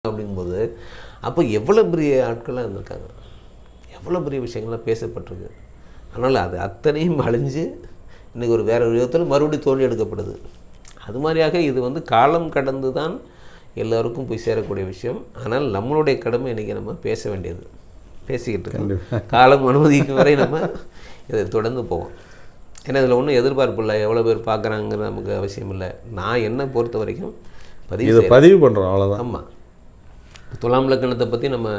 அப்படிங்கும்போது அப்போ எவ்வளோ பெரிய ஆட்கள்லாம் இருந்திருக்காங்க, எவ்வளோ பெரிய விஷயங்கள்லாம் பேசப்பட்டிருக்கு. அதனால் அது அத்தனையும் அழிஞ்சு இன்றைக்கி ஒரு வேறு விதத்தில் மறுபடியும் தோண்டி எடுக்கப்படுது. அது மாதிரியாக இது வந்து காலம் கடந்து தான் எல்லோருக்கும் போய் சேரக்கூடிய விஷயம். ஆனால் நம்மளுடைய கடமை இன்றைக்கி நம்ம பேச வேண்டியது, பேசிக்கிட்டு இருக்கோம். காலம் அனுமதிக்கும் வரை நம்ம இதை தொடர்ந்து போவோம். ஏன்னா இதில் ஒன்றும் எதிர்பார்ப்பு இல்லை, எவ்வளோ பேர் பார்க்குறாங்கிற நமக்கு அவசியம் இல்லை. நான் என்னை பொறுத்த வரைக்கும் பதிவு பண்ணுறோம், அவ்வளோதான். ஆமாம், துலாம் லக்கணத்தை பற்றி நம்ம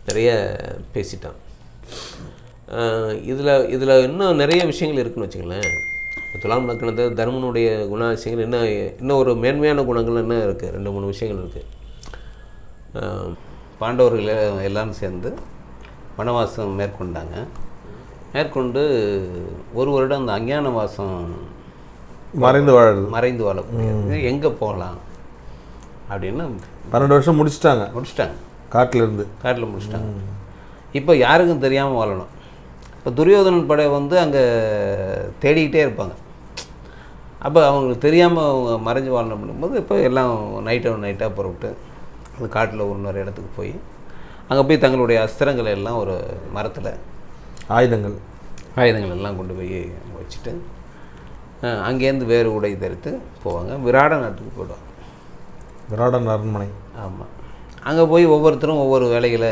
நிறைய பேசிட்டோம். இதில் இன்னும் நிறைய விஷயங்கள் இருக்குதுன்னு வச்சுங்களேன். துலாம் லக்கணத்தை தர்மனுடைய குணாதிசயங்கள் இன்னும் ஒரு மேன்மையான குணங்கள் என்ன இருக்குது, 2-3 விஷயங்கள் இருக்குது. பாண்டவர்கள் எல்லாரும் சேர்ந்து வனவாசம் மேற்கொண்டாங்க. மேற்கொண்டு ஒரு வருடம் அந்த அஞ்ஞான வாசம் மறைந்து வாழக்கூடியது. எங்கே போகலாம் அப்படின்னு 12 வருஷம் முடிச்சிட்டாங்க. காட்டில் முடிச்சிட்டாங்க. இப்போ யாருக்கும் தெரியாமல் வாழணும். இப்போ துரியோதனன் படை வந்து அங்கே தேடிக்கிட்டே இருப்பாங்க. அப்போ அவங்களுக்கு தெரியாமல் அவங்க மறைஞ்சு வாழணும் அப்படிங்கும்போது இப்போ எல்லாம் நைட்டாக புறப்பட்டு அந்த காட்டில் இன்னொரு இடத்துக்கு போய் அங்கே போய் தங்களுடைய அஸ்திரங்களை எல்லாம் ஒரு மரத்தில் ஆயுதங்கள் எல்லாம் கொண்டு போய் வச்சுட்டு அங்கேருந்து வேறு உடை தரித்து போவாங்க. விராட நாட்டுக்கு போயிடுவாங்க. விராடன் அரண்மனை. ஆமாம், அங்கே போய் ஒவ்வொருத்தரும் ஒவ்வொரு வேலைகளை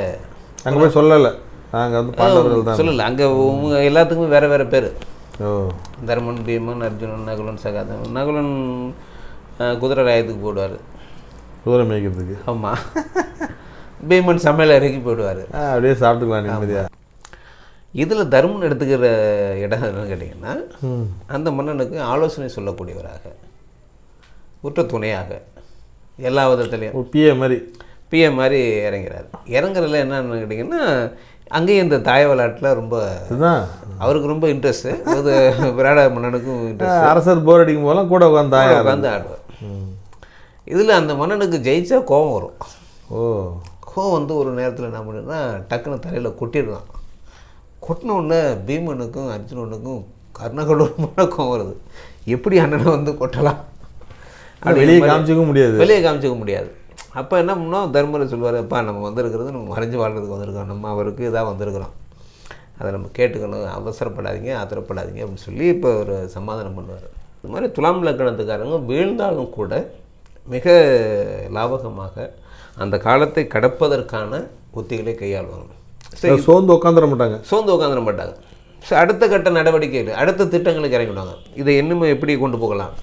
அங்கே போய் சொல்லலை, நாங்கள் வந்து பாண்டவர்கள் தான் சொல்லலை. அங்கே எல்லாத்துக்குமே வேறு பேர். தர்மன், பீமன், அர்ஜுனன், நகுலன், சகாதேவன். நகுலன் குதிரை ராயத்துக்கு போயிடுவார், குதிரை மேய்க்கிறதுக்கு. ஆமாம். பீமன் சமையல் அறைக்கு போயிடுவார், அப்படியே சாப்பிட்டுக்கலாம் நிம்மதியாக. இதில் தர்மன் எடுத்துக்கிற இடம் என்னன்னு கேட்டிங்கன்னா, அந்த மன்னனுக்கு ஆலோசனை சொல்லக்கூடியவராக, உற்ற துணையாக, எல்லா விதத்துலேயும் பிஏ மாதிரி இறங்குறதுல என்னன்னு கேட்டிங்கன்னா, அங்கேயும் இந்த தாய விளையாட்டில் ரொம்ப அவருக்கு ரொம்ப இன்ட்ரெஸ்ட்டு. அது விராட மன்னனுக்கும் இன்ட்ரெஸ்ட். அரசர் போர் அடிக்கும் போதெல்லாம் கூட உட்காந்து ஆடுவார். இதில் அந்த மன்னனுக்கு ஜெயிச்சா கோபம் வரும். கோபம் வந்து ஒரு நேரத்தில் என்ன பண்ணுன்னா டக்குன்னு தலையில் கொட்டிடலாம். கொட்டின உடனே பீமனுக்கும் அர்ஜுனனுக்கும் கர்ணகடூரமான கோபம் வருது. எப்படி அண்ணனை வந்து கொட்டலாம், வெளியே காமிச்சிக்க முடியாது. அப்போ என்ன பண்ணோம், தர்மர் சொல்லுவார், அப்பா நம்ம வந்திருக்கிறது நம்ம மறைஞ்சு வாழ்றதுக்கு வந்திருக்கோம், நம்ம அவருக்கு இதாக வந்திருக்கிறோம், அதை நம்ம கேட்டுக்கணும், அவசரப்படாதீங்க, ஆத்திரப்படாதீங்க அப்படின்னு சொல்லி இப்போ ஒரு சமாதானம் பண்ணுவார். இந்த மாதிரி துலாம் லக்கணத்துக்காரங்க வீழ்ந்தாலும் கூட மிக லாபகமாக அந்த காலத்தை கடப்பதற்கான உத்திகளை கையாளுவாங்க. சோர்ந்து உட்காந்துட மாட்டாங்க. ஸோ அடுத்த கட்ட நடவடிக்கைகள், அடுத்த திட்டங்களுக்கு இறங்கிடுவாங்க. இதை இன்னும் எப்படி கொண்டு போகலாம்,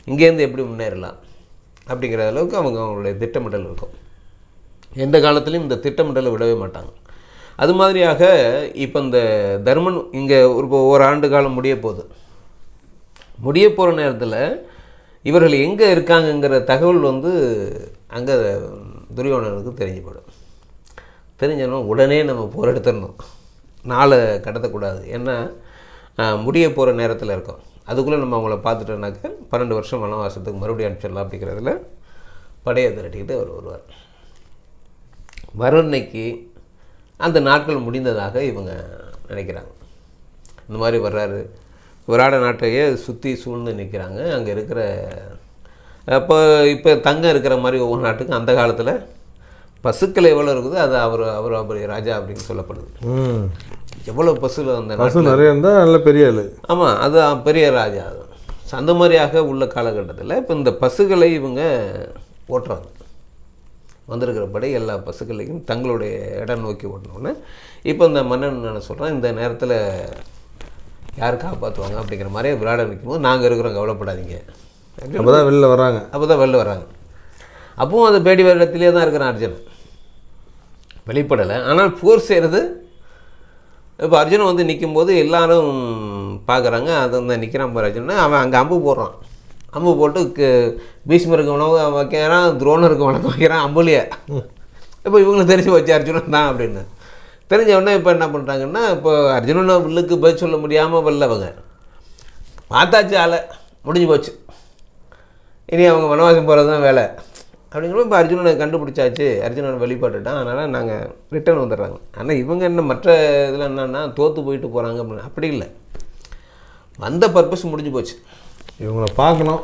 இங்கேருந்து எப்படி முன்னேறலாம் அப்படிங்கிற அளவுக்கு அவங்களுடைய திட்டமிடல் இருக்கும். எந்த காலத்துலையும் இந்த திட்டமிடலை விடவே மாட்டாங்க. அது மாதிரியாக இப்போ இந்த தர்மன் இங்கே ஒரு ஆண்டு காலம் முடிய போகிற நேரத்தில் இவர்கள் எங்கே இருக்காங்கங்கிற தகவல் வந்து அங்கே துரியோதனனுக்கு தெரிஞ்சு போயிடும். தெரிஞ்சோன்னா உடனே நம்ம போர் எடுத்துடணும், நாளை கடத்தக்கூடாது. ஏன்னா முடிய போகிற நேரத்தில் இருக்கோம். அதுக்குள்ளே நம்ம அவங்கள பார்த்துட்டோன்னாக்க 12 வருஷம் வனவாசத்துக்கு மறுபடியும் அனுப்பிச்சிடலாம் அப்படிங்கிறதுல படையை திரட்டிக்கிட்டு அவர் வருவார். அன்னைக்கு அந்த நாட்கள் முடிந்ததாக இவங்க நினைக்கிறாங்க. இந்த மாதிரி வர்றாரு, விராட நாட்டையே சுற்றி சூழ்ந்து நிற்கிறாங்க. அங்கே இருக்கிற இப்போ தங்கம் இருக்கிற மாதிரி ஒவ்வொரு நாட்டுக்கும் அந்த காலத்தில் பசுக்கள் எவ்வளோ இருக்குது, அது அவர் ராஜா அப்படின்னு சொல்லப்படுது. எவ்வளோ பசுவில் அந்த பசு நிறைய இருந்தால் நல்ல பெரிய ஆள். ஆமாம், அது பெரிய ராஜா. அந்த மாதிரியாக உள்ள காலகட்டத்தில் இப்போ இந்த பசுக்களை இவங்க ஓட்டுறாங்க. வந்திருக்கிற படை எல்லா பசுக்களையும் தங்களுடைய இடம் நோக்கி ஓட்டினோன்னே இப்போ இந்த மன்னன் என்ன சொல்கிறான், இந்த நேரத்தில் யார் காப்பாற்றுவாங்க அப்படிங்கிற மாதிரியே விராட நிற்கும்போது நாங்கள் இருக்கிறோம், கவலைப்படாதீங்க. அப்போ தான் வெளில வராங்க. அப்பவும் அந்த பேடி வருடத்திலே தான் இருக்கிறான் அர்ஜுனன், வெளிப்படலை. ஆனால் போர் செய்கிறது இப்போ அர்ஜுனன் வந்து நிற்கும்போது எல்லாரும் பார்க்குறாங்க. அது அந்த நிற்கிறான் பாரு அர்ஜுனன், அவன் அங்கே அம்பு போடுறான். அம்பு போட்டு பீஷ்மருக்கு உணவு வைக்கிறான், துரோணருக்கு வணக்கம் வைக்கிறான் அம்புலையே. இப்போ இவங்களுக்கு தெரிஞ்சு வச்சு அர்ஜுனன் தான் அப்படின்னு தெரிஞ்ச உடனே இப்போ என்ன பண்ணுறாங்கன்னா, இப்போ அர்ஜுனனை வில்லுக்கு பதில் சொல்ல முடியாமல் வரலவங்க பார்த்தாச்சு, ஆளை முடிஞ்சு போச்சு, இனி அவங்க வனவாசம் போகிறது தான் வேலை அப்படிங்கிறப்ப இப்போ அர்ஜுனனை கண்டுபிடிச்சாச்சு, அர்ஜுனனை வெளிப்பட்டுட்டான், அதனால் நாங்கள் ரிட்டர்ன் வந்துடுறாங்க. ஆனால் இவங்க என்ன மற்ற இதில் என்னென்னா தோற்று போயிட்டு போகிறாங்க அப்படின்னு அப்படி இல்லை, வந்த பர்பஸ் முடிஞ்சு போச்சு. இவங்கள பார்க்கணும்,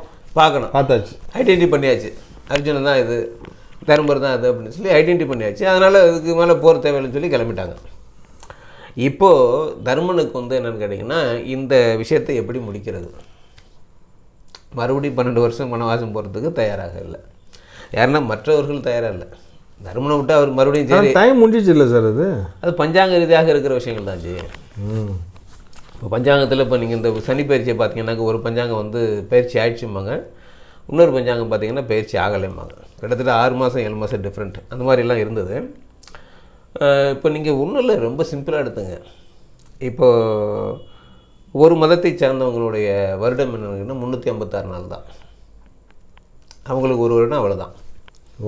பார்த்தாச்சு, ஐடென்டிஃபை பண்ணியாச்சு, அர்ஜுனன் தான் இது தர்மர் தான் அது அப்படின்னு சொல்லி ஐடென்டி பண்ணியாச்சு. அதனால் அதுக்கு மேலே போர் தேவையில்லைன்னு சொல்லி கிளம்பிட்டாங்க. இப்போது தர்மனுக்கு வந்து என்னென்னு கேட்டிங்கன்னா, இந்த விஷயத்தை எப்படி முடிக்கிறது? மறுபடியும் 12 வருஷம் வனவாசம் போகிறதுக்கு தயாராக இல்லை. யாருன்னா மற்றவர்கள் தயாராக இல்லை. தர்மனை விட்டு அவர் மறுபடியும் சரி டைம் முடிஞ்சிச்சு இல்லை சார்? அது பஞ்சாங்க ரீதியாக இருக்கிற விஷயங்கள் தான் ஜி. இப்போ பஞ்சாங்கத்தில் இப்போ நீங்கள் இந்த சனி பயிற்சியை பார்த்தீங்கன்னாக்க ஒரு பஞ்சாங்கம் வந்து பயிற்சி ஆயிடுச்சும்பாங்க, இன்னொரு பஞ்சாங்கம் பார்த்தீங்கன்னா பயிற்சி ஆகலைம்பாங்க. கிட்டத்தட்ட 6 மாதம் 7 மாதம் டிஃப்ரெண்ட் அந்த மாதிரிலாம் இருந்தது. இப்போ நீங்கள் ஒன்றும் இல்லை, ரொம்ப சிம்பிளாக எடுத்துங்க. இப்போது ஒரு மதத்தை சார்ந்தவங்களுடைய வருடம் என்னன்னா 356 நாள் தான். அவங்களுக்கு ஒரு வருடம் அவ்வளோதான்,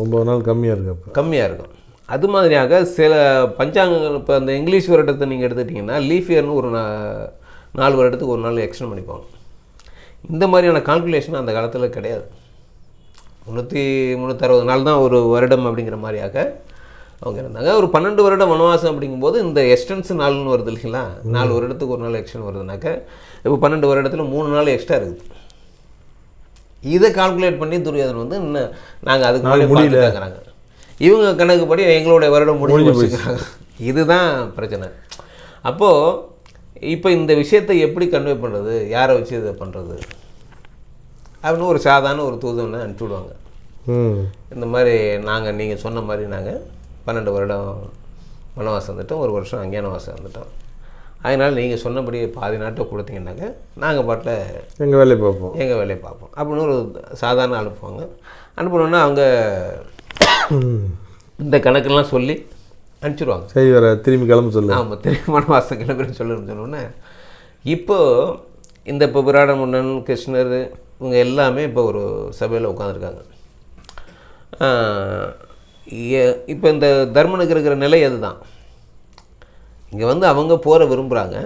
9 நாள் கம்மியாக இருக்கு. அப்போ கம்மியாக இருக்கும். அது மாதிரியாக சில பஞ்சாங்கங்கள் இப்போ அந்த இங்கிலீஷ் வருடத்தை நீங்கள் எடுத்துக்கிட்டிங்கன்னா லீஃப் இயர்னு ஒரு 4 வருடத்துக்கு ஒரு நாள் எக்ஸ்டெண்ட் பண்ணிப்பாங்க. இந்த மாதிரியான கால்குலேஷன் அந்த காலத்தில் கிடையாது. 360 நாள் தான் ஒரு வருடம் அப்படிங்கிற மாதிரியாக அவங்க இருந்தாங்க. ஒரு 12 வருடம் வனவாசம் அப்படிங்கும்போது இந்த எக்ஸ்டென்ஸ் நாள்னு வருது இல்லைங்களா, 4 வருடத்துக்கு ஒரு நாள் எக்ஸ்டென்ட் வருதுனாக்க இப்போ 12 வருடத்தில் 3 நாள் எக்ஸ்ட்ரா இருக்குது. இதை கால்குலேட் பண்ணி துரியோதனன் வந்து இன்னும் நாங்கள் அதுக்கு முன்னாடி பார்த்துட்டாங்கிறாங்க. இவங்க கணக்குப்படி எங்களுடைய வருடம் முடிஞ்சு வச்சுக்கிறாங்க. இதுதான் பிரச்சனை. அப்போது இப்போ இந்த விஷயத்தை எப்படி கன்வே பண்ணுறது, யாரை வச்சு இதை பண்ணுறது அப்படின்னு ஒரு சாதாரண ஒரு தூதனை அனுப்பிச்சுடுவாங்க. இந்த மாதிரி நீங்கள் சொன்ன மாதிரி நாங்கள் 12 வருடம் வனவாசம் வந்துட்டோம், 1 வருஷம் அஞ்ஞானவாசம் வந்துட்டோம். அதனால் நீங்கள் சொன்னபடி பாதி நாட்டை கொடுத்தீங்கன்னாக்க நாங்கள் பாட்டில் எங்கள் வேலையை பார்ப்போம் அப்படின்னு ஒரு சாதாரண அனுப்புவாங்க. அனுப்பணுன்னா அவங்க இந்த கணக்கெல்லாம் சொல்லி அனுப்பிச்சிடுவாங்க. சரி, வர திரும்பி கிளம்ப சொல்லு. ஆமாம், திரும்பி வனவாசம் கிளம்புன்னு சொன்னோன்னே இப்போது இந்த இப்போ விராட முன்னன், கிருஷ்ணர் இவங்க எல்லாமே இப்போ ஒரு சபையில் உட்காந்துருக்காங்க. இப்போ இந்த தர்மனுக்கு இருக்கிற நிலை அதுதான். இங்கே வந்து அவங்க போரை விரும்புகிறாங்க.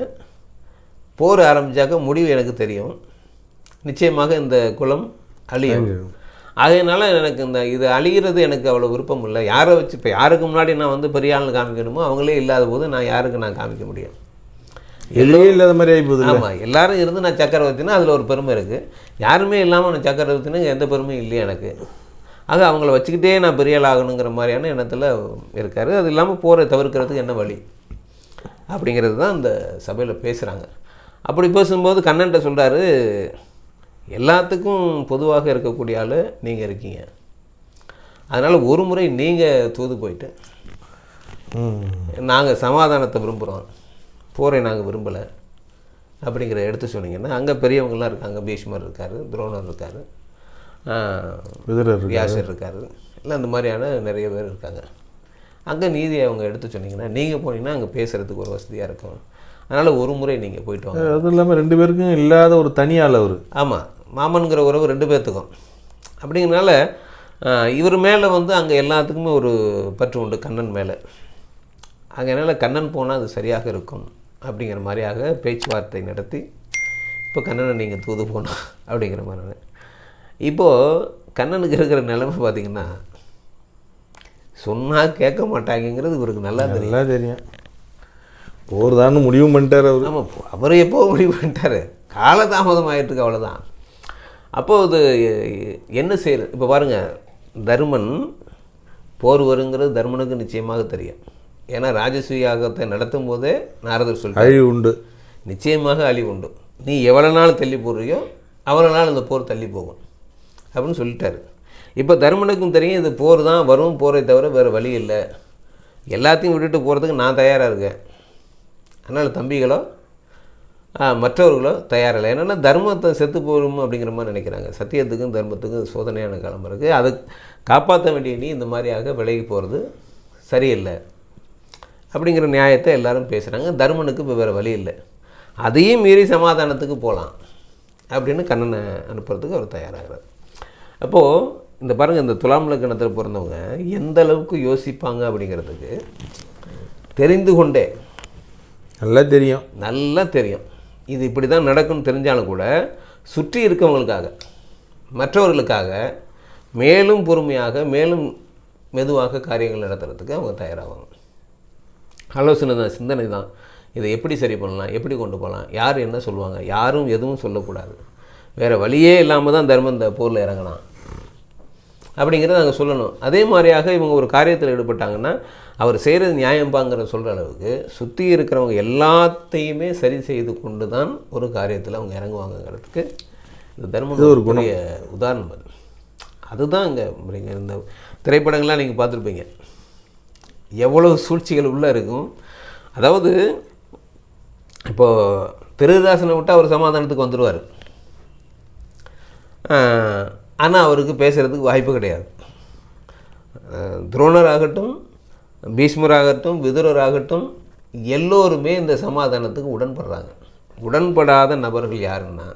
போர் ஆரம்பித்தாக்க முடிவு எனக்கு தெரியும், நிச்சயமாக இந்த குலம் அழியும். அதனால் எனக்கு இது அழிகிறது எனக்கு அவ்வளோ விருப்பம் இல்லை. யாரை வச்சு இப்போ யாருக்கு முன்னாடி நான் வந்து பெரிய ஆள்னு காமிக்கணுமோ அவங்களே இல்லாத போது நான் யாருக்கு நான் காமிக்க முடியும்? எல்லாம் இல்லாத மாதிரி ஆகிப்போகுது. ஆமாம், எல்லோரும் இருந்து நான் சக்கரவர்த்தினா அதில் ஒரு பெருமை இருக்குது. யாருமே இல்லாமல் நான் சக்கரவர்த்தினா எந்த பெருமையும் இல்லையா எனக்கு? ஆக அவங்கள வச்சுக்கிட்டே நான் பெரிய ஆள் ஆகணுங்கிற மாதிரியான எண்ணத்தில் இருக்கார். அது இல்லாமல் போரை தவிர்க்கிறதுக்கு என்ன வழி அப்படிங்கிறது தான் இந்த சபையில் பேசுகிறாங்க. அப்படி பேசும்போது கண்ணன்ட்ட சொல்கிறாரு, எல்லாத்துக்கும் பொதுவாக இருக்கக்கூடிய ஆள் நீங்கள் இருக்கீங்க, அதனால் ஒரு முறை நீங்கள் தூது போயிட்டு நாங்கள் சமாதானத்தை விரும்புகிறோம், போரை நாங்கள் விரும்பலை அப்படிங்கிற எடுத்து சொன்னீங்கன்னா அங்கே பெரியவங்களாம் இருக்காங்க. பீஷ்மர் இருக்கார், துரோணர் இருக்கார், வியாசர் இருக்கார், இல்லை அந்த மாதிரியான நிறைய பேர் இருக்காங்க. அங்கே நீதியை அவங்க எடுத்து சொன்னீங்கன்னா நீங்கள் போனீங்கன்னா அங்கே பேசுகிறதுக்கு ஒரு வசதியாக இருக்கும். அதனால் ஒரு முறை நீங்கள் போயிட்டு வாங்க. அதுவும் இல்லாமல் 2 பேருக்கும் இல்லாத ஒரு தனியால் அவர். ஆமாம், மாமன்கிற உறவு 2 பேர்த்துக்கும். அப்படிங்கிறனால இவர் மேலே வந்து அங்கே எல்லாத்துக்குமே ஒரு பற்று உண்டு கண்ணன் மேலே. அதனால் கண்ணன் போனால் அது சரியாக இருக்கும் அப்படிங்கிற மாதிரியாக பேச்சுவார்த்தை நடத்தி இப்போ கண்ணனை நீங்கள் தூது போகணும் அப்படிங்கிற மாதிரி. இப்போது கண்ணனுக்கு இருக்கிற நிலைமை பார்த்திங்கன்னா சொன்னால் கேட்க மாட்டாங்கிறது இவருக்கு நல்லா தெரியும். போர் தான் முடிவு பண்ணிட்டார் அவர். ஆமாம், அவர் எப்போ முடிவு பண்ணிட்டார், காலதாமதம் ஆகிட்டுருக்கு, அவ்வளோதான். அப்போது என்ன செய்யுது இப்போ பாருங்கள், தர்மன் போர் வருங்கிறது தர்மனுக்கு நிச்சயமாக தெரியும். ஏன்னா ராஜசூய யாகத்தை நடத்தும் போதே நாரதர் சொல்லி அழிவு உண்டு, நிச்சயமாக அழிவு உண்டு, நீ எவ்வளோ நாள் தள்ளி போடுறியோ அவ்வளோ நாள் இந்த போர் தள்ளி போகும் அப்படின்னு சொல்லிட்டாரு. இப்போ தர்மனுக்கும் தெரியும் இது போர் தான் வரும், போரை தவிர வேறு வழி இல்லை, எல்லாத்தையும் விட்டுட்டு போகிறதுக்கு நான் தயாராக இருக்கேன். அதனால் தம்பிகளோ மற்றவர்களோ தயாரில்லை. என்னென்னா தர்மத்தை செத்து போகும் அப்படிங்கிற மாதிரி நினைக்கிறாங்க. சத்தியத்துக்கும் தர்மத்துக்கும் சோதனையான காலம் இருக்குது, அதை காப்பாற்ற வேண்டிய நீ இந்த மாதிரியாக விலகி போகிறது சரியில்லை அப்படிங்கிற நியாயத்தை எல்லோரும் பேசுகிறாங்க. தர்மனுக்கு இப்போ வேறு வழி இல்லை, அதையும் மீறி சமாதானத்துக்கு போகலாம் அப்படின்னு கண்ணனை அனுப்புறதுக்கு அவர் தயாராகிறார். அப்போது இந்த பாருங்கள், இந்த துலாம் லக்னத்தில் பிறந்தவங்க எந்த அளவுக்கு யோசிப்பாங்க அப்படிங்கிறதுக்கு தெரிந்து கொண்டே நல்லா தெரியும் இது இப்படி தான் நடக்கும்னு தெரிஞ்சாலும் கூட சுற்றி இருக்கவங்களுக்காக மற்றவர்களுக்காக மேலும் பொறுமையாக மேலும் மெதுவாக காரியங்கள் நடத்துறதுக்கு அவங்க தயாராவாங்க. ஆலோசனை தான், சிந்தனை தான், இதை எப்படி சரி பண்ணலாம், எப்படி கொண்டு போகலாம், யார் என்ன சொல்லுவாங்க, யாரும் எதுவும் சொல்லக்கூடாது, வேறு வழியே இல்லாமல் தான் தர்மம் இந்த போரில் இறங்கலாம் அப்படிங்கிறத நாங்கள் சொல்லணும். அதே மாதிரியாக இவங்க ஒரு காரியத்தில் ஈடுபட்டாங்கன்னா அவர் செய்கிறது நியாயம்பாங்கிற சொல்கிற அளவுக்கு சுற்றி இருக்கிறவங்க எல்லாத்தையுமே சரி செய்து கொண்டு தான் ஒரு காரியத்தில் அவங்க இறங்குவாங்கங்கிறதுக்கு இந்த தர்மம் ஒரு குணைய உதாரணம். அது அதுதான் இங்கே இந்த திரைப்படங்கள்லாம் நீங்கள் பார்த்துருப்பீங்க, எவ்வளவு சூழ்ச்சிகள் உள்ளே இருக்கும். அதாவது இப்போது திருதாசனை விட்டால் அவர் சமாதானத்துக்கு வந்துடுவார், ஆனால் அவருக்கு பேசுகிறதுக்கு வாய்ப்பு கிடையாது. துரோணர் ஆகட்டும், பீஷ்மராகட்டும், விதுரராகட்டும் எல்லோருமே இந்த சமாதானத்துக்கு உடன்படுறாங்க. உடன்படாத நபர்கள் யாருன்னா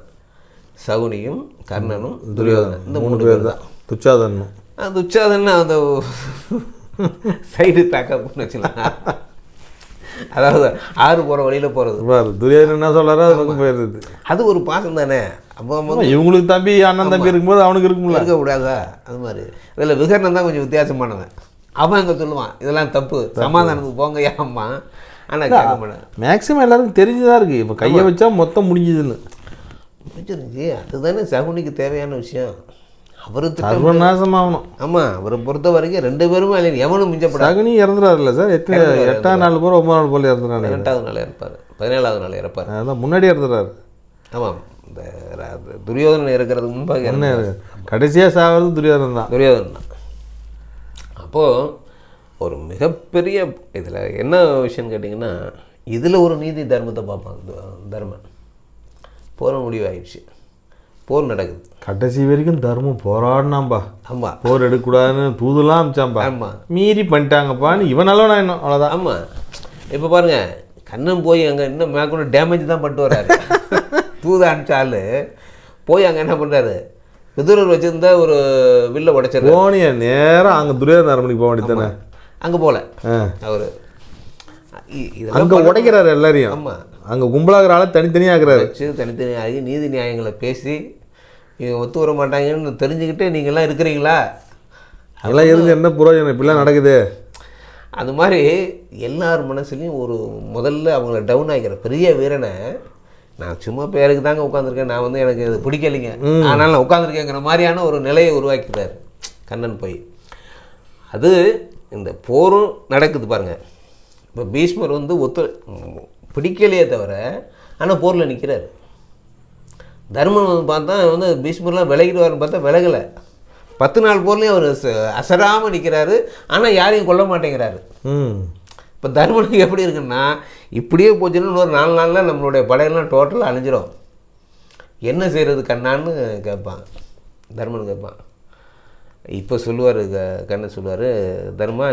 சகுனியும் கர்ணனும் துரியோதனன், இந்த 3 பேர் தான். துச்சாதனும் துச்சாதன்னா அந்த சைடு பேக்கப்னு வச்சுக்கலாம். அதாவது ஆறு போகிற வழியில் போகிறது. துரியோதனன் என்ன சொல்கிறாரோ அது பக்கம் போயிடுறது. அது ஒரு பாசம் தானே. அப்போ இவங்களுக்கு தம்பி அண்ணன் தம்பி இருக்கும்போது அவனுக்கு இருக்கக்கூடாதா? அது மாதிரி இதில் விகர்ணன் தான் கொஞ்சம் வித்தியாசமானவன். அவன் அங்கே சொல்லுவான் இதெல்லாம் தப்பு, சமாதானத்துக்கு போங்க ஏம்மா. ஆனால் கேட்க மாட்டேன். மேக்ஸிமம் எல்லாருக்கும் தெரிஞ்சுதான் இருக்குது. இப்போ கையை வச்சா மொத்தம் முடிஞ்சுதுன்னு முடிஞ்சிருந்துச்சு. அதுதானே சகுனிக்கு தேவையான விஷயம். அவருக்கு சர்வநாசமாகணும். ஆமாம், அவரை பொறுத்த வரைக்கும் 2 பேருமே இல்லை, எவனும் மிஞ்சப்பட. சகுனி இறந்துறாருல்ல சார்? 8ஆம் நாள் போல் 9ஆம் நாள் போல் இறந்துறாரு. 8ஆவது நாள் இறப்பார், 17ஆவது நாள் இறப்பார். அதான் முன்னாடி இறந்துறாரு. ஆமாம், இந்த துரியோதனன் இருக்கிறதுக்கு முன்பாக கடைசியாக சாகிறது துரியோதனன் தான். துரியோதனன் தான். அப்போது ஒரு மிகப்பெரிய இதில் என்ன விஷயம்னு கேட்டிங்கன்னா, இதில் ஒரு நீதி தர்மத்தை பார்ப்பாங்க. தர்மன் போர் முடிவாயிடுச்சு, போர் நடக்குது. கடைசி வரைக்கும் தர்மம் போராடினாம்பா. ஆமாம், போர் எடுக்கக்கூடாதுன்னு தூதுலாம் அமிச்சாம்பா. ஆமாம், மீறி பண்ணிட்டாங்கப்பான்னு இவனாலும் நான் இன்னும் அவ்வளோதான். ஆமாம். இப்போ பாருங்கள், கண்ணன் போய் அங்கே இன்னும் மேற்கொண்டு டேமேஜ் தான் பண்ணிட்டு வர்றாரு. தூது அனுப்பிச்சால் போய் அங்கே என்ன பண்ணுறாரு, விதுரர் வச்சுருந்த ஒரு வில்லை உடைச்சாரு. போனிய நேரம் அங்கே துரியோதன அரண்மனைக்கு போக வேண்டியதானே. அங்கே போகல அவர், அங்கே உடைக்கிறாரு எல்லாரையும். ஆமாம், அங்கே கும்பலாகிற ஆளை தனித்தனியாகிறாரு. வச்சு தனித்தனியாகி நீதி நியாயங்களை பேசி இவங்க ஒத்து வர மாட்டாங்கன்னு தெரிஞ்சுக்கிட்டு நீங்கள்லாம் இருக்கிறீங்களா, அதெல்லாம் இருந்து என்ன புரோஜனம், இப்படிலாம் நடக்குது. அது மாதிரி எல்லார் மனசுலையும் ஒரு முதல்ல அவங்கள டவுன் ஆகிக்கிற பெரிய வீரனை, நான் சும்மா பேருக்கு தாங்க உட்காந்துருக்கேன், நான் வந்து எனக்கு இது பிடிக்கலைங்க, ஆனால் நான் உட்காந்துருக்கேங்கிற மாதிரியான ஒரு நிலையை உருவாக்கிட்டார் கண்ணன் போய். அது இந்த போரும் நடக்குது பாருங்கள். இப்போ பீஷ்மர் வந்து பிடிக்கலையே தவிர ஆனால் போரில் நிற்கிறார். தர்மன் பார்த்தா வந்து பீஷ்மர்லாம் விலகிடுவார்னு பார்த்தா விலகலை. 10 நாள் போர்லேயும் அவர் அசராமல் நிற்கிறாரு, ஆனால் யாரையும் கொல்ல மாட்டேங்கிறாரு. இப்போ தர்மனுக்கு எப்படி இருக்குன்னா, இப்படியே போச்சுன்னா இன்னொரு 4 நாளில் நம்மளுடைய படையெல்லாம் டோட்டலாக அழிஞ்சிடும், என்ன செய்கிறது கண்ணான்னு கேட்பான். தர்மன் கேட்பான். இப்போ சொல்லுவார் கண்ணன் சொல்லுவார், தர்மா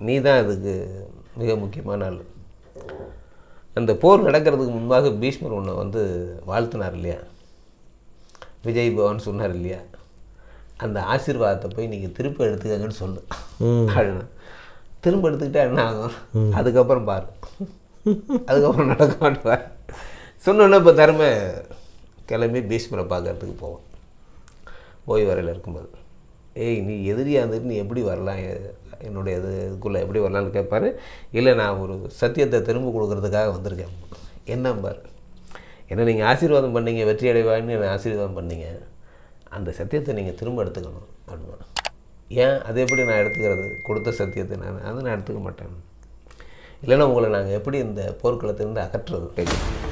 நீ தான் அதுக்கு மிக முக்கியமான ஆள். அந்த போர் நடக்கிறதுக்கு முன்பாக பீஷ்மர் ஒன்று வந்து வாழ்த்தினார் இல்லையா, விஜய் பவன் சொன்னார் இல்லையா, அந்த ஆசீர்வாதத்தை போய் நீங்கள் திருப்பி எடுத்துக்கங்கன்னு சொல்லு. திரும்ப எடுத்துக்கிட்டா என்ன ஆகும், அதுக்கப்புறம் பாரு, அதுக்கப்புறம் நடக்க மாட்டேன் சொன்னோன்னே. இப்போ தர்ம கிளம்பி பீஷ்மரை பார்க்கறதுக்கு போவோம். ஓய்வறையில் இருக்கும்போது, ஏய் நீ எதிரியாக இருந்துட்டு நீ எப்படி வரலாம், என்னுடைய இதுக்குள்ளே எப்படி வரலான்னு கேட்பார். இல்லை நான் ஒரு சத்தியத்தை திரும்ப கொடுக்கறதுக்காக வந்திருக்கேன். என்னம்பார், என்ன நீங்கள் ஆசீர்வாதம் பண்ணீங்க, வெற்றி அடைவான்னு என்னை ஆசீர்வாதம் பண்ணீங்க, அந்த சத்தியத்தை நீங்கள் திரும்ப எடுத்துக்கணும் அப்படின்னா. ஏன் அது எப்படி நான் எடுத்துக்கிறது, கொடுத்த சத்தியத்தை நான் எடுத்துக்க மாட்டேன். இல்லைன்னா உங்களை நாங்கள் எப்படி இந்த போர்க்களத்திலிருந்து அகற்றுறது கேட்குறோம்.